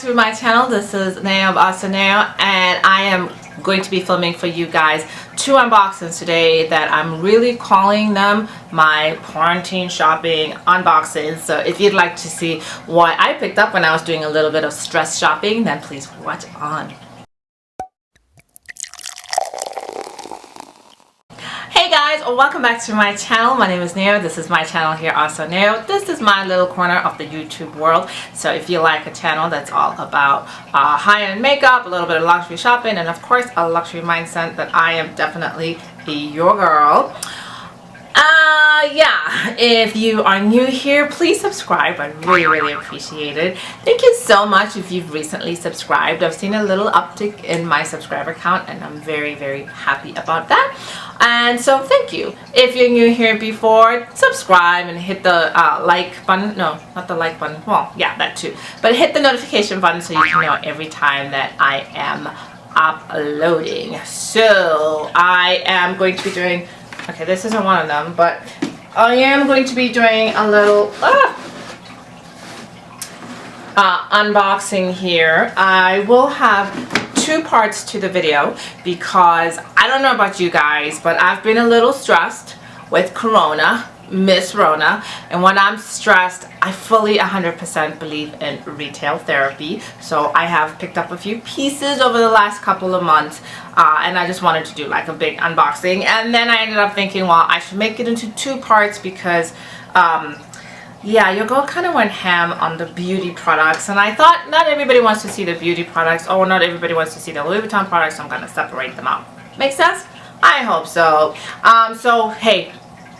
To my channel, this is Neo of AhhhSoNeo, and I am going to be filming for you guys two unboxings today that I'm really calling them my quarantine shopping unboxings. So if you'd like to see what I picked up when I was doing a little bit of stress shopping, then please watch on. Hey guys, welcome back to my channel. My name is Neo. This is my channel here, AhhhSoNeo. This is my little corner of the YouTube world. So if you like a channel that's all about high-end makeup, a little bit of luxury shopping, and of course a luxury mindset, that I am definitely your girl. Yeah, if you are new here, please subscribe. I really appreciate it. Thank you so much if you've recently subscribed. I've seen a little uptick in my subscriber count, and I'm very happy about that. And so thank you. If you're new here before, subscribe and hit the like button. No, not the like button. Well, yeah, that too. But hit the notification button so you can know every time that I am uploading. So I am going to be doing, okay, this isn't one of them, but I am going to be doing a little unboxing here. I will have two parts to the video because I don't know about you guys, but I've been a little stressed with Corona, Miss Rona, and when I'm stressed, I fully 100% believe in retail therapy. So I have picked up a few pieces over the last couple of months, and I just wanted to do like a big unboxing, and then I ended up thinking, well, I should make it into two parts because yeah, your girl kind of went ham on the beauty products, and I thought not everybody wants to see the beauty products, or not everybody wants to see the Louis Vuitton products, so I'm going to separate them out. Make sense? I hope so. So hey,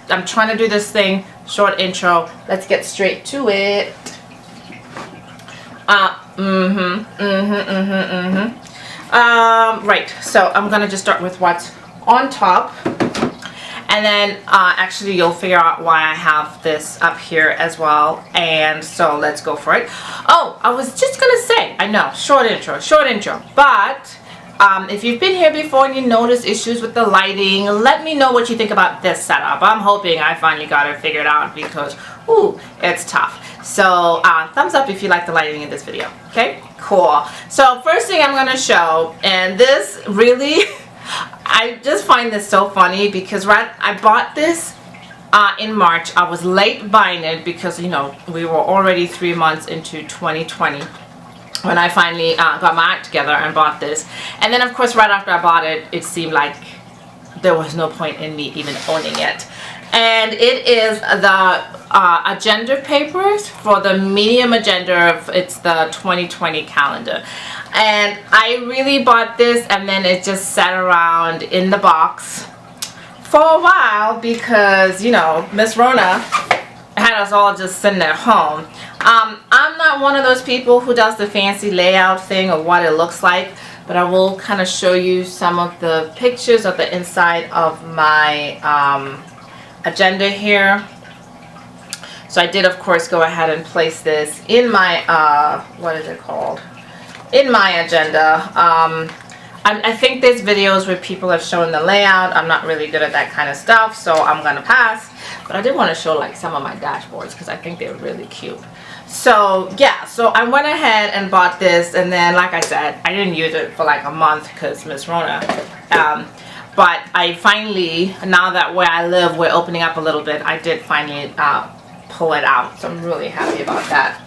I'm trying to do this thing, short intro. Let's get straight to it. Right, so I'm going to just start with what's on top. And then actually you'll figure out why I have this up here as well. And so let's go for it. Oh, I was just gonna say, I know, short intro, but if you've been here before and you notice issues with the lighting, let me know what you think about this setup. I'm hoping I finally got it figured out because ooh, it's tough. So thumbs up if you like the lighting in this video. Okay, cool. So first thing I'm gonna show, and this really I just find this so funny because I bought this in March. I was late buying it because, you know, we were already 3 months into 2020 when I finally got my act together and bought this. And then of course right after I bought it, it seemed like there was no point in me even owning it. And it is the agenda papers for the medium agenda. It's the 2020 calendar. And I really bought this, and then it just sat around in the box for a while because, you know, Miss Rona had us all just sitting at home. I'm not one of those people who does the fancy layout thing or what it looks like, but I will kind of show you some of the pictures of the inside of my agenda here. So I did of course go ahead and place this in my what is it called, in my agenda. I think there's videos where people have shown the layout. I'm not really good at that kind of stuff, so I'm gonna pass, but I did want to show like some of my dashboards because I think they're really cute. So yeah, so I went ahead and bought this, and then like I said, I didn't use it for like a month because Miss Rona. But I finally, now that where I live, we're opening up a little bit, I did finally pull it out. So I'm really happy about that.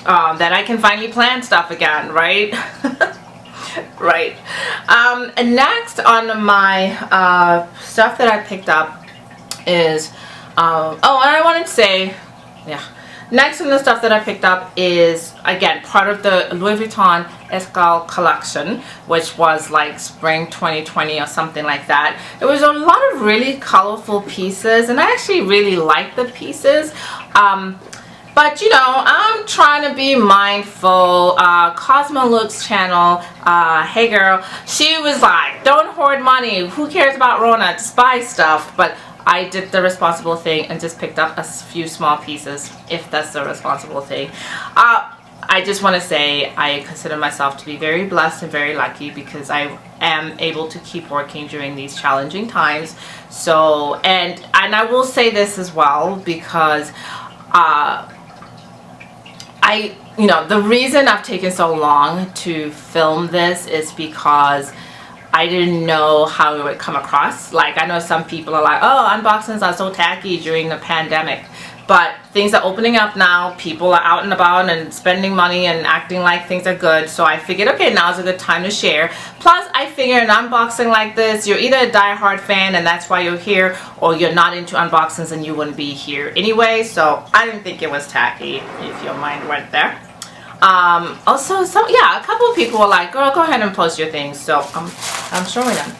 That I can finally plan stuff again, right? Right. And next on my stuff that I picked up is, oh, and I wanted to say, yeah. Next on the stuff that I picked up is, again, part of the Louis Vuitton Escale collection, which was like spring 2020 or something like that. It was a lot of really colorful pieces, and I actually really liked the pieces. But you know, I'm trying to be mindful. Cosmo Looks channel, hey girl, she was like, don't hoard money. Who cares about Rona? Just buy stuff. But I did the responsible thing and just picked up a few small pieces, if that's the responsible thing. I just want to say I consider myself to be very blessed and very lucky because I am able to keep working during these challenging times. So, and I will say this as well because you know, the reason I've taken so long to film this is because I didn't know how it would come across. Like, I know some people are like, oh, unboxings are so tacky during the pandemic. But things are opening up now. People are out and about and spending money and acting like things are good. So I figured, okay, now's a good time to share. Plus, I figure an unboxing like this, you're either a diehard fan and that's why you're here, or you're not into unboxings and you wouldn't be here anyway. So I didn't think it was tacky, if your mind went there. Also, yeah, a couple of people were like, girl, go ahead and post your things. So I'm showing them.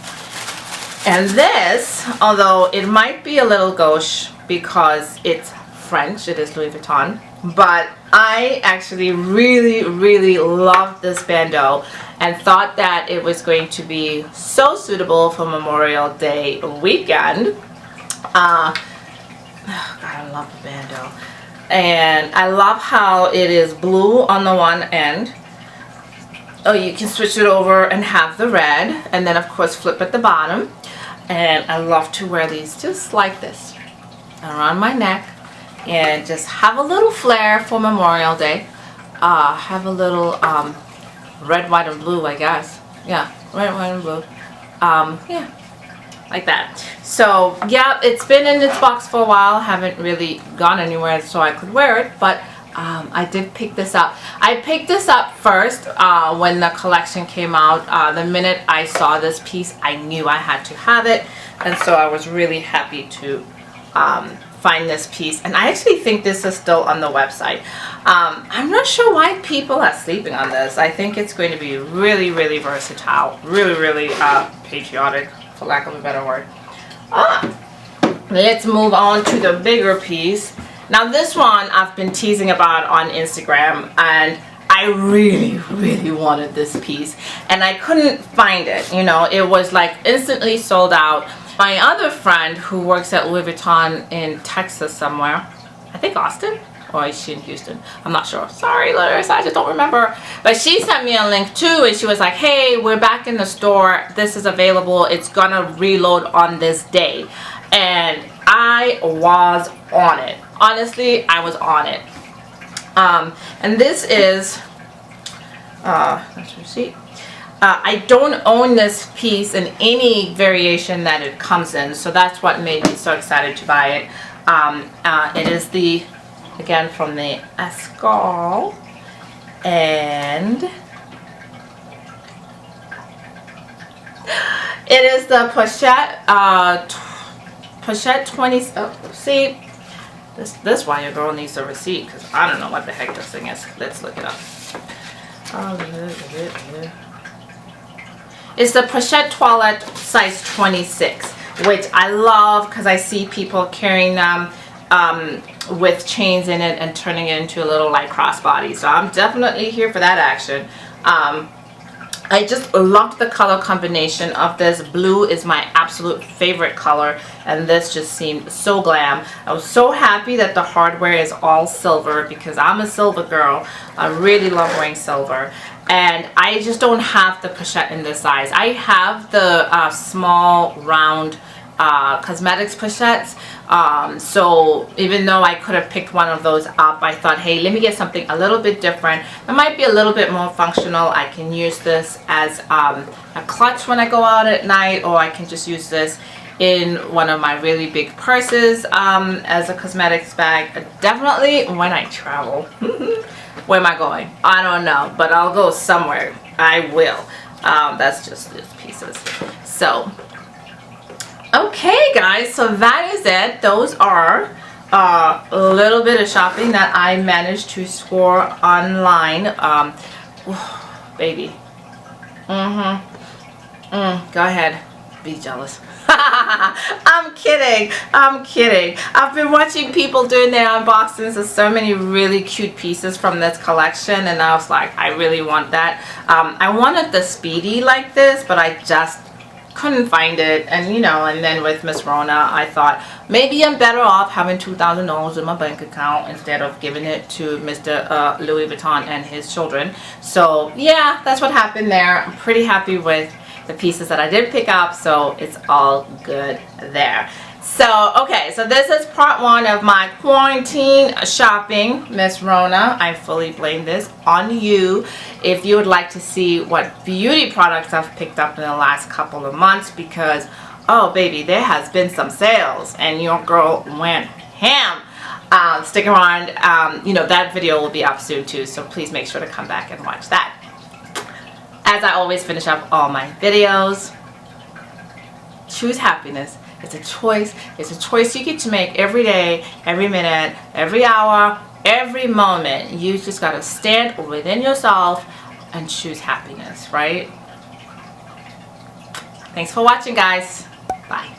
And this, although it might be a little gauche because it's French, it is Louis Vuitton, but I actually really love this bandeau and thought that it was going to be so suitable for Memorial Day weekend. Oh God, I love the bandeau. And I love how it is blue on the one end. Oh, you can switch it over and have the red, and then of course flip at the bottom. And I love to wear these just like this around my neck and just have a little flair for Memorial Day. Have a little red, white, and blue, I guess. Yeah, red, white, and blue. Yeah, like that. So yeah, it's been in its box for a while. Haven't really gone anywhere so I could wear it, but I did pick this up. I picked this up first when the collection came out. The minute I saw this piece, I knew I had to have it, and so I was really happy to find this piece. And I actually think this is still on the website. I'm not sure why people are sleeping on this. I think it's going to be really versatile, really patriotic, for lack of a better word. Let's move on to the bigger piece. Now this one I've been teasing about on Instagram, and I really wanted this piece and I couldn't find it. You know, it was like instantly sold out. My other friend who works at Louis Vuitton in Texas somewhere, I think Austin, or is she in Houston? I'm not sure. Sorry, Larissa, I just don't remember. But she sent me a link too, and she was like, hey, we're back in the store. This is available. It's gonna reload on this day. And I was on it. Honestly, I was on it. And this is, that's receipt. I don't own this piece in any variation that it comes in, so that's what made me so excited to buy it. It is the, again, from the Escale, and it is the pochette 20. Oh, see, this why your girl needs a receipt, because I don't know what the heck this thing is. Let's look it up. It's the pochette toilette size 26, which I love because I see people carrying them with chains in it and turning it into a little like crossbody. So I'm definitely here for that action. I just loved the color combination of this. Blue is my absolute favorite color, and this just seemed so glam. I was so happy that the hardware is all silver because I'm a silver girl. I really love wearing silver. And I just don't have the pochette in this size. I have the small round cosmetics pochettes. So even though I could have picked one of those up, I thought, hey, let me get something a little bit different. It might be a little bit more functional. I can use this as a clutch when I go out at night, or I can just use this in one of my really big purses as a cosmetics bag. Definitely when I travel. Where am I going? I don't know, but I'll go somewhere. I will. That's just these pieces. So okay guys, so that is it. Those are a little bit of shopping that I managed to score online. Baby. Go ahead, be jealous. I'm kidding. I've been watching people doing their unboxings of so many really cute pieces from this collection, and I was like, I really want that. I wanted the Speedy like this, but I just couldn't find it. And you know, and then with Miss Rona, I thought maybe I'm better off having $2,000 in my bank account instead of giving it to Mr. Louis Vuitton and his children. So yeah, that's what happened there. I'm pretty happy with the pieces that I did pick up, so it's all good there. So, okay, so this is part one of my quarantine shopping, Miss Rona. I fully blame this on you. If you would like to see what beauty products I've picked up in the last couple of months, because, oh baby, there has been some sales and your girl went ham. Stick around, you know, that video will be up soon too, so please make sure to come back and watch that. As I always finish up all my videos, choose happiness. It's a choice. It's a choice you get to make every day, every minute, every hour, every moment. You just got to stand within yourself and choose happiness, right? Thanks for watching, guys. Bye.